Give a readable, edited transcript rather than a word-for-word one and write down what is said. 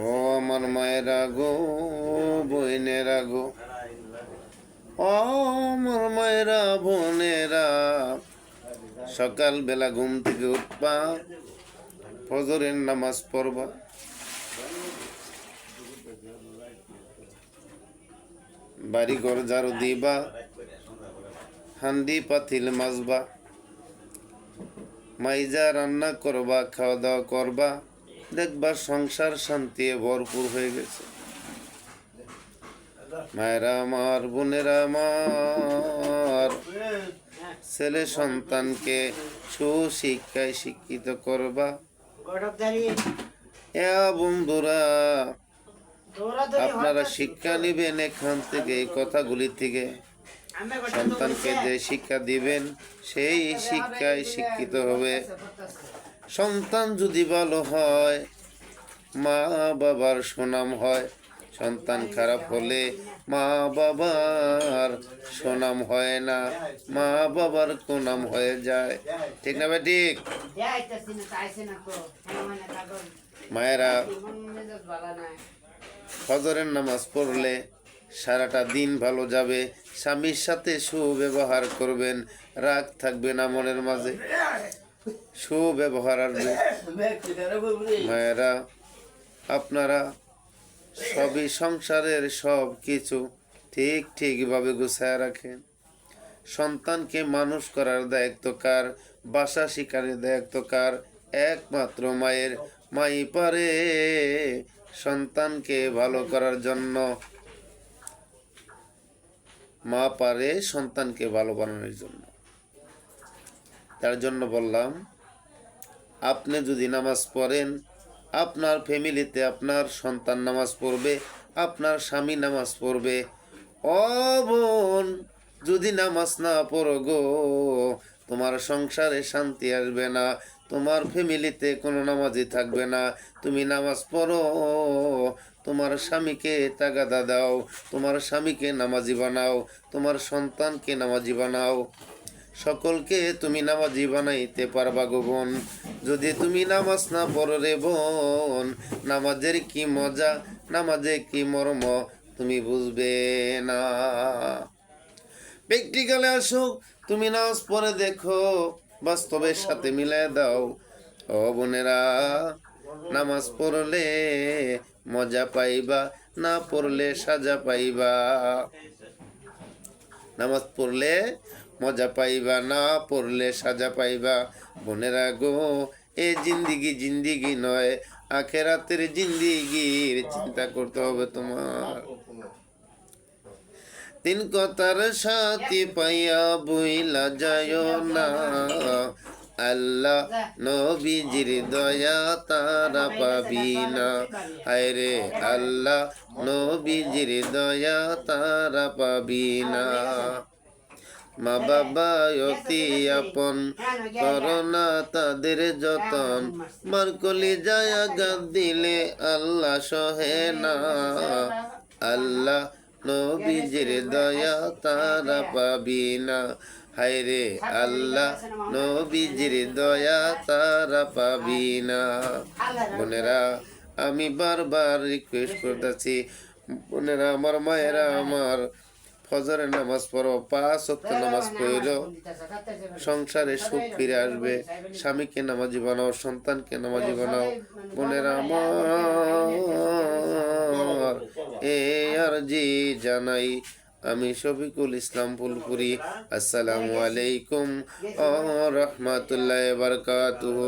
ও আমার মায়েরা গো, বোনেরা গো, ও আমার মায়েরা বোনেরা, সকাল বেলা ঘুম থেকে উঠবা, ফজরের নামাজ পড়বা, বাড়ি ঘর ঝাড়ু দিবা, হান্ডি পাতিল মাজবা, মাইজা রান্না করবা, খাওয়া দাওয়া করবা, দেখবা সংসার শান্তি ভরপুর হয়ে গেছে। মায়েরা আমার, বোনেরা আমার, ছেলে সন্তানকে সুশিক্ষায় শিক্ষিত করবা। বন্ধুরা, আপনারা শিক্ষা নিবেন এখান থেকে, এই কথাগুলি থেকে। সন্তানকে যে শিক্ষা দিবেন সেই শিক্ষায় শিক্ষিত হবে। সন্তান যদি ভালো হয়, মা বাবার সুনাম হয়। সন্তান খারাপ হলে মা বাবার সুনাম হয় না, মা বাবার কুনাম হয়ে যায়। ঠিক না ভাই? ঠিক। মায়েরা, ফজরের নামাজ পড়লে সারাটা দিন ভালো যাবে। স্বামীর সাথে সুব্যবহার করবেন, রাগ থাকবে না মনের মাঝে, সুব্যবহার আসবে। মায়েরা, আপনারা সবই সংসারের সব কিছু ঠিকভাবে গুছায় রাখেন। সন্তানকে মানুষ করার দায়িত্ব কার? ভাষা শিকারের দায়িত্ব কার? একমাত্র মায়ের। মাই পারে সন্তানকে ভালো করার জন্য, মা পারে সন্তানকে ভালো বানানোর জন্য। তার জন্য বললাম, আপনি যদি নামাজ পড়েন, আপনার ফ্যামিলিতে আপনার সন্তান নামাজ পড়বে, আপনার স্বামী নামাজ পড়বে। ও বোন, যদি নামাজ না পড়ো গো, তোমার সংসারে শান্তি আসবে না, তোমার ফ্যামিলিতে কোনো নামাজই থাকবে না। তুমি নামাজ পড়ো, তোমার স্বামীকে তাগাদা দাও, তোমার স্বামীকে নামাজি বানাও, তোমার সন্তানকে নামাজি বানাও। সকলকে তুমি নামাজি বানাইতে পারবা গো বোন। যদি তুমি নামাজ না পড়ো রে বোন, নামাজের কি মজা, নামাজে কি মর্ম তুমি বুঝবে না। প্র্যাকটিক্যালে আসো, তুমি নামাজ পড়ে দেখো, বাস্তবের সাথে মিলাই দাও। ও বোনেরা, নামাজ পড়লে মজা পাইবা, না পড়লে সাজা পাইবা। নামাজ পড়লে মজা পাইবা, না পড়লে সাজা পাইবা। বোনেরা গো, এ জিন্দিগি নয়, আখেরাতের জিন্দিগির চিন্তা করতে হবে তোমার। তিন কথার সাথী পাইয়া বইলা যায় না, আল্লাহ নবীজির দয়া তারা পাবি না। হায়রে আল্লাহ নবীজির দয়া তারা পাবি না। মা বাবা অতি আপন, করোনা তাদের যতন, মার কলি যায় আঘাত দিলে আল্লাহ সহে না। আল্লাহ নবীজির দয়া তারা পাবি না। হায়রে আল্লাহ নবীজির দয়া তারা পাবি না। বোনেরা, আমি বারবার রিকোয়েস্ট করতেছি, বোনেরা আমার, মায়েরা আমার, ফজরের নামাজ পড়ো, 5 ওয়াক্ত নামাজ পড়ো, সংসারে সুখ ফিরে আসবে। স্বামীকে নামাজি বানাও, সন্তানকে নামাজি বানাও। বোনেরা আমার, আর জি জানাই, আমি শফিকুল ইসলাম ফুলপুরি। আসসালামু আলাইকুম ওয়া রাহমাতুল্লাহি ওয়া বারাকাতুহু।